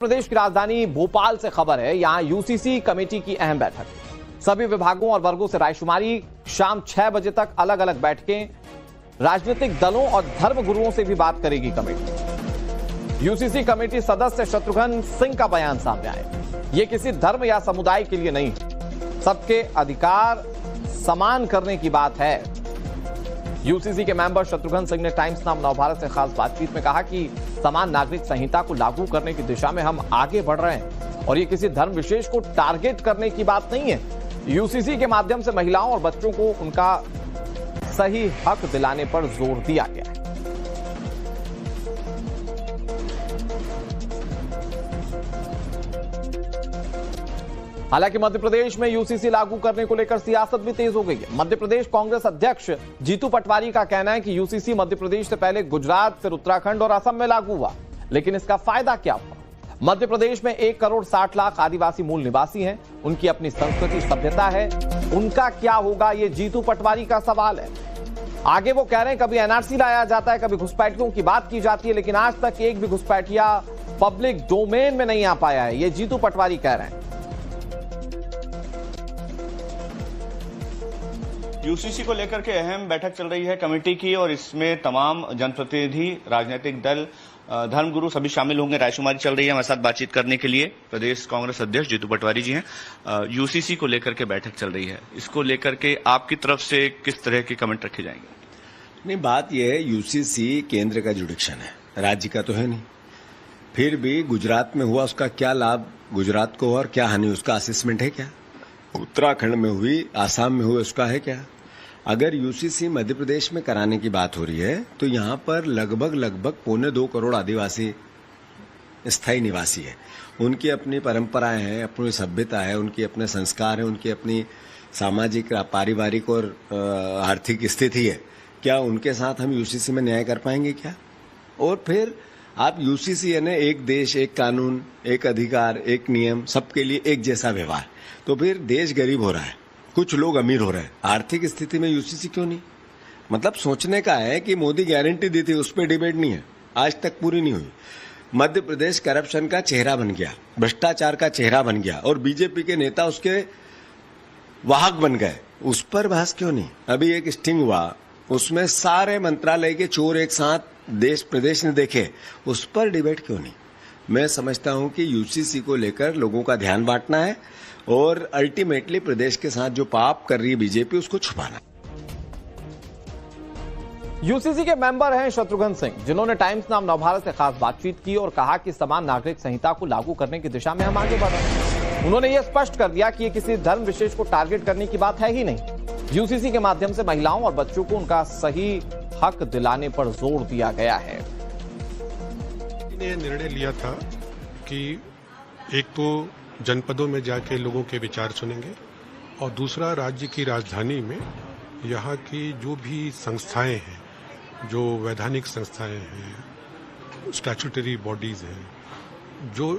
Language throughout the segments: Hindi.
प्रदेश की राजधानी भोपाल से खबर है। यहां यूसीसी कमेटी की अहम बैठक, सभी विभागों और वर्गों से रायशुमारी, शाम 6 बजे तक अलग अलग बैठकें, राजनीतिक दलों और धर्म गुरुओं से भी बात करेगी कमेटी। यूसीसी कमेटी सदस्य शत्रुघ्न सिंह का बयान सामने आया। यह किसी धर्म या समुदाय के लिए नहीं, सबके अधिकार समान करने की बात है। यूसीसी के मेंबर शत्रुघ्न सिंह ने टाइम्स नाम नवभारत से खास बातचीत में कहा कि समान नागरिक संहिता को लागू करने की दिशा में हम आगे बढ़ रहे हैं और ये किसी धर्म विशेष को टारगेट करने की बात नहीं है। यूसीसी के माध्यम से महिलाओं और बच्चों को उनका सही हक दिलाने पर जोर दिया गया है। हालांकि मध्य प्रदेश में यूसीसी लागू करने को लेकर सियासत भी तेज हो गई है। मध्य प्रदेश कांग्रेस अध्यक्ष जीतू पटवारी का कहना है कि यूसीसी मध्य प्रदेश से पहले गुजरात, फिर उत्तराखंड और असम में लागू हुआ, लेकिन इसका फायदा क्या हुआ? मध्य प्रदेश में 1 करोड़ 60 लाख आदिवासी मूल निवासी हैं, उनकी अपनी संस्कृति सभ्यता है, उनका क्या होगा, ये जीतू पटवारी का सवाल है। आगे वो कह रहे हैं कभी एनआरसी लाया जाता है, कभी घुसपैठियों की बात की जाती है, लेकिन आज तक एक भी घुसपैठिया पब्लिक डोमेन में नहीं आ पाया है, ये जीतू पटवारी कह रहे हैं। यूसीसी को लेकर के अहम बैठक चल रही है कमेटी की और इसमें तमाम जनप्रतिनिधि, राजनीतिक दल, धर्मगुरु सभी शामिल होंगे। रायशुमारी चल रही है। हमारे साथ बातचीत करने के लिए प्रदेश कांग्रेस अध्यक्ष जीतू पटवारी जी हैं। यूसीसी को लेकर के बैठक चल रही है, इसको लेकर के आपकी तरफ से किस तरह के कमेंट रखे जाएंगे? नहीं, बात यह है यूसीसी केंद्र का जुडिक्शन है, राज्य का तो है नहीं। फिर भी गुजरात में हुआ, उसका क्या लाभ गुजरात को और क्या हानि, उसका असेसमेंट है क्या? उत्तराखंड में हुई, आसाम में हुई, उसका है क्या? अगर यूसीसी मध्य प्रदेश में कराने की बात हो रही है तो यहाँ पर लगभग 1.25 करोड़ आदिवासी स्थायी निवासी है। उनकी अपनी परंपराएं हैं, अपनी सभ्यता है, उनकी अपने संस्कार है, उनकी अपनी सामाजिक, पारिवारिक और आर्थिक स्थिति है। क्या उनके साथ हम यूसीसी में न्याय कर पाएंगे क्या? और फिर आप यूसीसी यानी एक देश, एक कानून, एक अधिकार, एक नियम, सबके लिए एक जैसा व्यवहार। तो फिर देश गरीब हो रहा है, कुछ लोग अमीर हो रहे हैं, आर्थिक स्थिति में यूसीसी क्यों नहीं? मतलब सोचने का है कि मोदी गारंटी दी थी, उस पर डिबेट नहीं है, आज तक पूरी नहीं हुई। मध्य प्रदेश करप्शन का चेहरा बन गया, भ्रष्टाचार का चेहरा बन गया और बीजेपी के नेता उसके वाहक बन गए, उस पर बहस क्यों नहीं? अभी एक स्टिंग हुआ, उसमें सारे मंत्रालय के चोर एक साथ देश प्रदेश ने देखे, उस पर डिबेट क्यों नहीं? मैं समझता हूं कि यूसीसी को लेकर लोगों का ध्यान बांटना है और अल्टीमेटली प्रदेश के साथ जो पाप कर रही है बीजेपी, उसको छुपाना। यूसीसी के मेंबर हैं शत्रुघ्न सिंह, जिन्होंने टाइम्स नाम नवभारत से खास बातचीत की और कहा कि समान नागरिक संहिता को लागू करने की दिशा में हम आगे बढ़ रहे हैं। उन्होंने यह स्पष्ट कर दिया कि यह किसी धर्म विशेष को टारगेट करने की बात है ही नहीं। यूसीसी के माध्यम से महिलाओं और बच्चों को उनका सही हक दिलाने पर जोर दिया गया है। ने निर्णय लिया था कि एक तो जनपदों में जाके लोगों के विचार सुनेंगे और दूसरा राज्य की राजधानी में यहाँ की जो भी संस्थाएं हैं, जो वैधानिक संस्थाएं हैं, स्टैट्यूटरी बॉडीज हैं, जो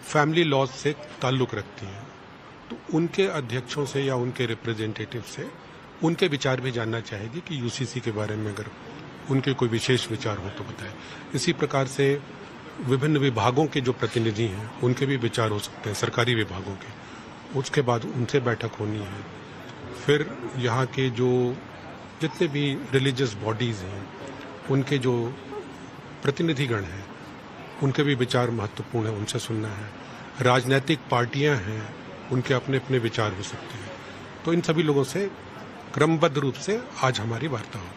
फैमिली लॉज से ताल्लुक रखती हैं, तो उनके अध्यक्षों से या उनके रिप्रेजेंटेटिव से उनके विचार भी जानना चाहेगी कि यूसीसी के बारे में अगर उनके कोई विशेष विचार हो तो बताएं। इसी प्रकार से विभिन्न विभागों के जो प्रतिनिधि हैं उनके भी विचार हो सकते हैं, सरकारी विभागों के। उसके बाद उनसे बैठक होनी है। फिर यहाँ के जो जितने भी रिलीजियस बॉडीज़ हैं उनके जो प्रतिनिधिगण हैं उनके भी विचार महत्वपूर्ण है, उनसे सुनना है। राजनीतिक पार्टियां हैं, उनके अपने अपने विचार हो सकते हैं। तो इन सभी लोगों से क्रमबद्ध रूप से आज हमारी वार्ता होगी।